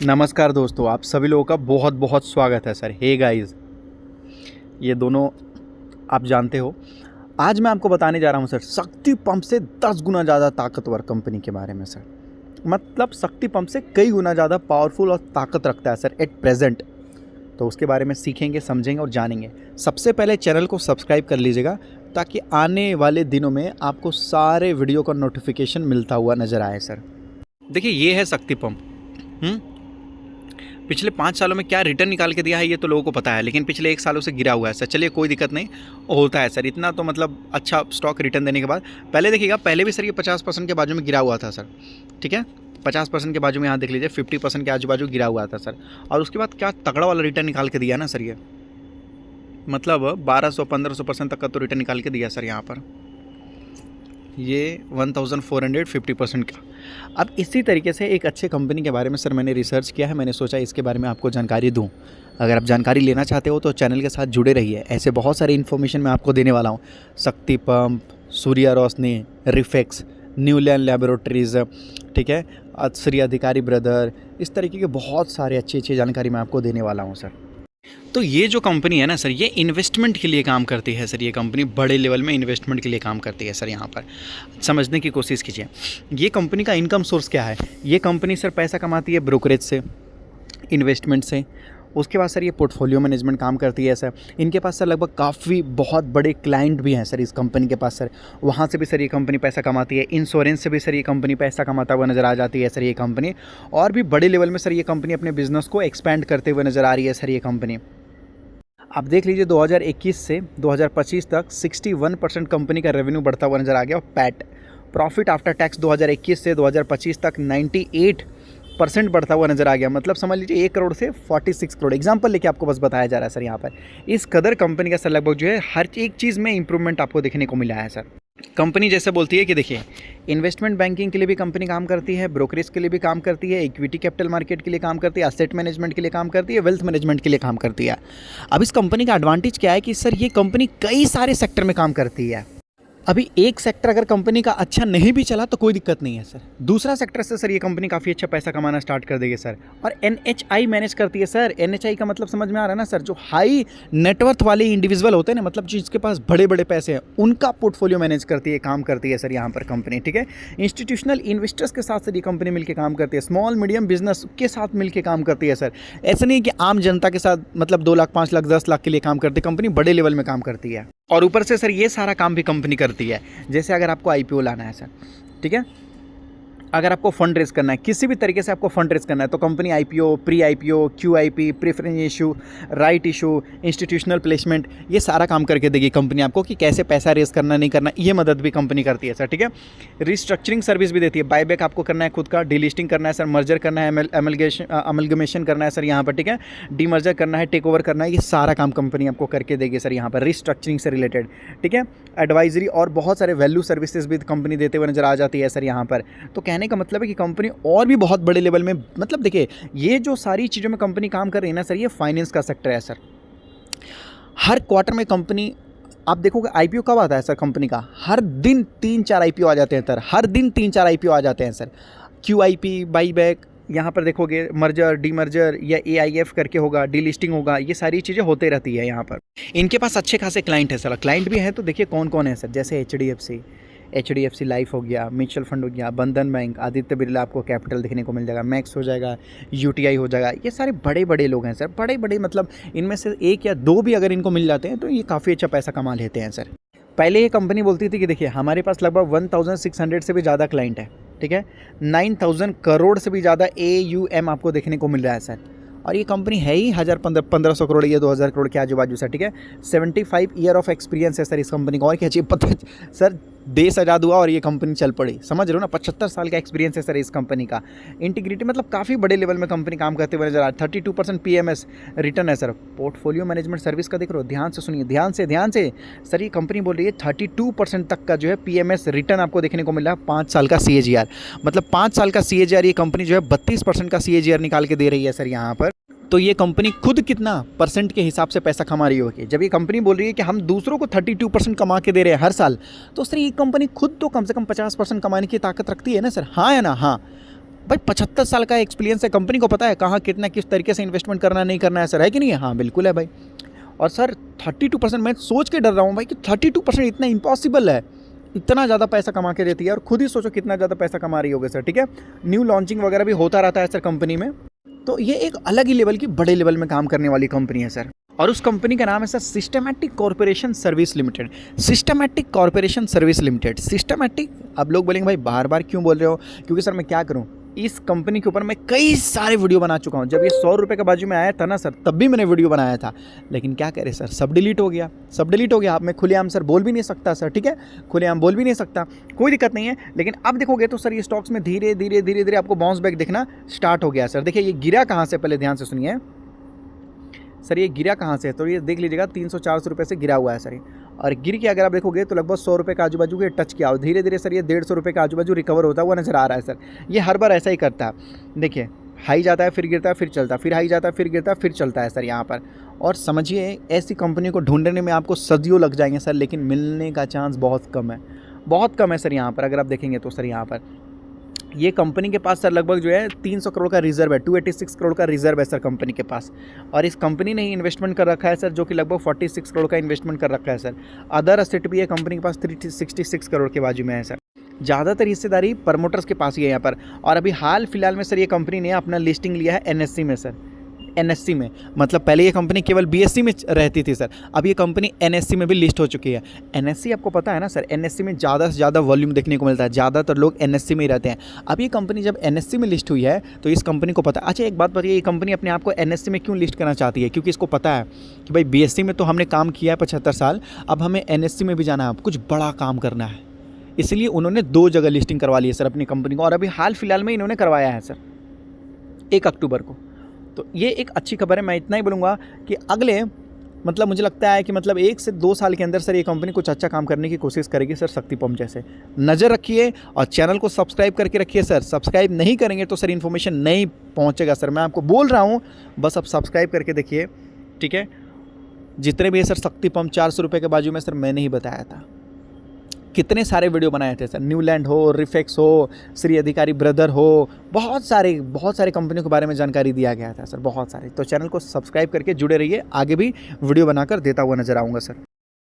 नमस्कार दोस्तों, आप सभी लोगों का बहुत बहुत स्वागत है सर। हे गाइस, ये दोनों आप जानते हो। आज मैं आपको बताने जा रहा हूँ सर, शक्ति पंप से 10 गुना ज़्यादा ताकतवर कंपनी के बारे में सर। मतलब शक्ति पंप से कई गुना ज़्यादा पावरफुल और ताकत रखता है सर एट प्रेजेंट। तो उसके बारे में सीखेंगे, समझेंगे और जानेंगे। सबसे पहले चैनल को सब्सक्राइब कर लीजिएगा ताकि आने वाले दिनों में आपको सारे वीडियो का नोटिफिकेशन मिलता हुआ नज़र आए सर। देखिए, ये है शक्ति पंप। पिछले 5 सालों में क्या रिटर्न निकाल के दिया है ये तो लोगों को पता है, लेकिन पिछले 1 सालों से गिरा हुआ है सर। चलिए, कोई दिक्कत नहीं, होता है सर। इतना तो मतलब अच्छा स्टॉक रिटर्न देने के बाद पहले देखिएगा, पहले भी सर ये 50% के बाजू में गिरा हुआ था सर। ठीक है, 50% के बाजू में यहाँ देख लीजिए, 50% के आजू बाजू गिरा हुआ था सर। और उसके बाद क्या तगड़ा वाला रिटर्न निकाल के दिया ना सर ये। मतलब 1200-1500% तक का तो रिटर्न निकाल के दिया सर यहाँ पर। ये 1450% का। अब इसी तरीके से एक अच्छे कंपनी के बारे में सर मैंने रिसर्च किया है। मैंने सोचा इसके बारे में आपको जानकारी दूं। अगर आप जानकारी लेना चाहते हो तो चैनल के साथ जुड़े रहिए। ऐसे बहुत सारे इन्फॉर्मेशन मैं आपको देने वाला हूं। शक्ति पंप, सूर्या रोशनी, रिफेक्स, न्यूलैंड लैबोरेटरीज़, ठीक है, श्री अधिकारी ब्रदर, इस तरीके के बहुत सारे अच्छी जानकारी मैं आपको देने वाला हूँ सर। तो ये जो कंपनी है ना सर, ये इन्वेस्टमेंट के लिए काम करती है सर। ये कंपनी बड़े लेवल में इन्वेस्टमेंट के लिए काम करती है सर। यहाँ पर समझने की कोशिश कीजिए, ये कंपनी का इनकम सोर्स क्या है। ये कंपनी सर पैसा कमाती है ब्रोकरेज से, इन्वेस्टमेंट से। उसके बाद सर ये पोर्टफोलियो मैनेजमेंट काम करती है सर। इनके पास सर लगभग काफ़ी बहुत बड़े क्लाइंट भी हैं सर इस कंपनी के पास सर। वहाँ से भी सर ये कंपनी पैसा कमाती है। इंश्योरेंस से भी सर ये कंपनी पैसा कमाता हुआ नज़र आ जाती है सर ये कंपनी। और भी बड़े लेवल में सर ये कंपनी अपने बिजनेस को एक्सपैंड करते हुए नज़र आ रही है सर ये कंपनी। आप देख लीजिए, 2021 से 2025 तक 61% कंपनी का रेवेन्यू बढ़ता हुआ नज़र आ गया। और पैट, प्रॉफिट आफ्टर टैक्स, 2021 से 2025 तक 98% बढ़ता हुआ नज़र आ गया। मतलब समझ लीजिए 1 करोड़ से 46 करोड़। एग्जाम्पल लेके आपको बस बताया जा रहा है सर यहाँ पर। इस कदर कंपनी का सर लगभग जो है हर एक चीज़ में इंप्रूवमेंट आपको देखने को मिला है सर। कंपनी जैसे बोलती है कि देखिए, इन्वेस्टमेंट बैंकिंग के लिए भी कंपनी काम करती है, ब्रोकरेज के लिए भी काम करती है, इक्विटी कैपिटल मार्केट के लिए काम करती है, एसेट मैनेजमेंट के लिए काम करती है, वेल्थ मैनेजमेंट के लिए काम करती है। अब इस कंपनी का एडवांटेज क्या है कि सर ये कंपनी कई सारे सेक्टर में काम करती है। अभी एक सेक्टर अगर कंपनी का अच्छा नहीं भी चला तो कोई दिक्कत नहीं है सर। दूसरा सेक्टर से सर ये कंपनी काफ़ी अच्छा पैसा कमाना स्टार्ट कर देगी सर। और NHI मैनेज करती है सर। NHI का मतलब समझ में आ रहा है ना सर, जो हाई नेटवर्थ वाले इंडिविजुअल होते हैं ना, मतलब जिसके पास बड़े बड़े पैसे हैं, उनका पोर्टफोलियो मैनेज करती है, काम करती है सर यहाँ पर कंपनी। ठीक है, इंस्टीट्यूशनल इन्वेस्टर्स के साथ सर ये कंपनी मिलकर काम करती है, स्मॉल मीडियम बिजनेस के साथ मिलकर काम करती है सर। ऐसा नहीं कि आम जनता के साथ मतलब 2 लाख, 5 लाख, 10 लाख के लिए काम करती है। कंपनी बड़े लेवल में काम करती है। और ऊपर से सर ये सारा काम भी कंपनी करती है। जैसे अगर आपको IPO लाना है सर, ठीक है, अगर आपको फंड रेज करना है, किसी भी तरीके से आपको फंड रेज करना है, तो company IPO, pre IPO, QIP, preference issue, right issue, institutional placement, ये सारा काम करके देगी कंपनी आपको कि कैसे पैसा रेज करना, नहीं करना, ये मदद भी कंपनी करती है सर। ठीक है, रिस्ट्रक्चरिंग सर्विस भी देती है। बायबैक आपको करना है खुद का, डीलिस्टिंग करना है सर, मर्जर करना है, अमलगमेशन करना है सर यहाँ पर। ठीक है, डीमर्जर करना है, टेक ओवर करना है, ये सारा काम कंपनी आपको करके देगी सर यहाँ पर, रिस्ट्रक्चरिंग से रिलेटेड। ठीक है, एडवाइजरी और बहुत सारे वैल्यू सर्विसेज भी कंपनी देते हुए नजर आ जाती है सर यहाँ पर। तो कहने का मतलब है कि कंपनी और भी बहुत बड़े लेवल में, मतलब देखिए, ये जो सारी चीज़ों में कंपनी काम कर रही है ना सर, ये फाइनेंस का सेक्टर है सर। हर क्वार्टर में कंपनी, आप देखोगे IPO कब आता है सर कंपनी का, हर दिन 3-4 IPO आ जाते हैं सर। हर दिन 3-4 IPO आ जाते हैं सर। QIP, बाईबैक, यहाँ पर देखोगे मर्जर, डीमर्जर या AIF करके होगा, डीलिस्टिंग होगा, ये सारी चीज़ें होते रहती है यहाँ पर। इनके पास अच्छे खासे क्लाइंट है सर। क्लाइंट भी हैं तो देखिए कौन कौन है सर, जैसे HDFC लाइफ हो गया, म्यूचुअल फंड हो गया, बंधन बैंक, आदित्य बिरला, आपको कैपिटल देखने को मिल जाएगा, मैक्स हो जाएगा, UTI हो जाएगा। ये सारे बड़े बड़े लोग हैं सर, बड़े बड़े, मतलब इनमें से 1 या 2 भी अगर इनको मिल जाते हैं तो ये काफ़ी अच्छा पैसा कमा लेते हैं सर। पहले ये कंपनी बोलती थी कि देखिए, हमारे पास लगभग 1600 से भी ज़्यादा क्लाइंट है। ठीक है, 9000 करोड़ से भी ज़्यादा AUM आपको देखने को मिल रहा है सर। और ये कंपनी है ही 1500 करोड़ या 2000 करोड़ के आजू बाजू सर। ठीक है, 75 ईयर ऑफ एक्सपीरियंस है सर इस कंपनी को। और क्या चाहिए, पता सर, देश आज़ाद हुआ और ये कंपनी चल पड़ी, समझ रहे हो ना। 75 साल का एक्सपीरियंस है सर इस कंपनी का। इंटीग्रिटी, मतलब काफ़ी बड़े लेवल में कंपनी काम करते हुए नजर आ रहा है। 32% PMS रिटर्न है सर। पोर्टफोलियो मैनेजमेंट सर्विस का देख रहे हो, ध्यान से सुनिए, ध्यान से सर। ये कंपनी बोल रही है 32% तक का जो है PMS रिटर्न आपको देखने को मिल रहा है। 5 साल का CAGR, मतलब 5 साल का CAGR, ये कंपनी जो है 32% का CAGR निकाल के दे रही है सर यहाँ पर। तो ये कंपनी खुद कितना परसेंट के हिसाब से पैसा कमा रही होगी। जब ये कंपनी बोल रही है कि हम दूसरों को 32% कमा के दे रहे हैं हर साल, तो सर ये कंपनी खुद तो कम से कम 50% कमाने की ताकत रखती है ना सर। हाँ या ना? हाँ, भाई 75 साल का एक्सपीरियंस है, कंपनी को पता है कहाँ कितना किस तरीके से इन्वेस्टमेंट करना नहीं करना है सर, है कि नहीं है? हाँ बिल्कुल है भाई। और सर 32%, मैं सोच के डर रहा हूँ भाई कि 32% इतना इम्पॉसिबल है, इतना ज़्यादा पैसा कमा के देती है। और खुद ही सोचो कितना ज़्यादा पैसा कमा रही होगी सर, ठीक है। न्यू लॉन्चिंग वगैरह भी होता रहता है सर कंपनी में, तो ये एक अलग ही लेवल की, बड़े लेवल में काम करने वाली कंपनी है सर। और उस कंपनी का नाम है sir systematic corporation service limited. Systematic corporation service limited, systematic. अब लोग बोलेंगे भाई बार बार क्यों बोल रहे हो, क्योंकि सर मैं क्या करूं, इस कंपनी के ऊपर मैं कई सारे वीडियो बना चुका हूं। जब ये 100 रुपये का बाजू में आया था ना सर, तब भी मैंने वीडियो बनाया था, लेकिन क्या करें सर, सब डिलीट हो गया, सब डिलीट हो गया। अब मैं खुलेआम सर बोल भी नहीं सकता सर, ठीक है, खुलेआम बोल भी नहीं सकता, कोई दिक्कत नहीं है। लेकिन अब देखोगे तो सर ये स्टॉक्स में धीरे धीरे धीरे धीरे आपको बाउंस बैक दिखना स्टार्ट हो गया सर। देखिए ये गिरा कहाँ से, पहले ध्यान से सुनिए सर, ये गिरा कहाँ से है, तो ये देख लीजिएगा 300-400 रुपये से गिरा हुआ है सर ये। और गिर के अगर आप देखोगे तो लगभग 100 रुपये का आजू बाजू के टच किया, और धीरे धीरे सर ये 150 रुपये का आजू बाजू रिकवर होता हुआ नजर आ रहा है सर। ये हर बार ऐसा ही करता है, देखिए हाई जाता है फिर गिरता है फिर चलता है, फिर हाई जाता है फिर गिरता है फिर चलता है सर यहाँ पर। और समझिए ऐसी कंपनी को ढूंढने में आपको सदियों लग जाएंगे सर, लेकिन मिलने का चांस बहुत कम है, बहुत कम है सर यहाँ पर। अगर आप देखेंगे तो सर यहाँ पर ये कंपनी के पास सर लगभग जो है 300 करोड़ का रिजर्व है, 286 करोड़ का रिजर्व है सर कंपनी के पास। और इस कंपनी ने ही इन्वेस्टमेंट कर रखा है सर, जो कि लगभग 46 करोड़ का इन्वेस्टमेंट कर रखा है सर। अदर असेट भी है कंपनी के पास 366 करोड़ के बाजू में है सर। ज़्यादातर हिस्सेदारी प्रमोटर्स के पास ही है यहाँ पर। और अभी हाल फिलहाल में सर ये कंपनी ने अपना लिस्टिंग लिया है एनएससी में सर, एनएससी में, मतलब पहले ये कंपनी केवल बीएससी में रहती थी सर, अब ये कंपनी एनएससी में भी लिस्ट हो चुकी है। एनएससी आपको पता है ना सर, एनएससी में ज़्यादा से ज़्यादा वॉल्यूम देखने को मिलता है, ज़्यादातर लोग एनएससी में ही रहते हैं। अब ये कंपनी जब एनएससी में लिस्ट हुई है तो इस कंपनी को पता, अच्छा एक बात बताइए, ये कंपनी अपने आप को एनएससी में क्यों लिस्ट करना चाहती है? क्योंकि इसको पता है कि भाई बीएससी में तो हमने काम किया है 75 साल, अब हमें एनएससी में भी जाना है, कुछ बड़ा काम करना है, इसलिए उन्होंने 2 जगह लिस्टिंग करवा ली है सर अपनी कंपनी को। और अभी हाल फिलहाल में इन्होंने करवाया है सर 1 अक्टूबर को। तो ये एक अच्छी खबर है। मैं इतना ही बोलूँगा कि अगले, मतलब मुझे लगता है कि मतलब 1 से 2 साल के अंदर सर ये कंपनी कुछ अच्छा काम करने की कोशिश करेगी सर, शक्ति पंप जैसे। नज़र रखिए और चैनल को सब्सक्राइब करके रखिए सर, सब्सक्राइब नहीं करेंगे तो सर इन्फॉर्मेशन नहीं पहुंचेगा सर, मैं आपको बोल रहा हूं, बस आप सब्सक्राइब करके देखिए, ठीक है। जितने भी है सर शक्ति पंप 400 रुपये के बाजू में सर मैंने ही बताया था, कितने सारे वीडियो बनाए थे सर, न्यूलैंड हो, रिफेक्स हो, श्री अधिकारी ब्रदर हो, बहुत सारे कंपनियों के बारे में जानकारी दिया गया था सर, बहुत सारे। तो चैनल को सब्सक्राइब करके जुड़े रहिए, आगे भी वीडियो बनाकर देता हुआ नजर आऊँगा सर।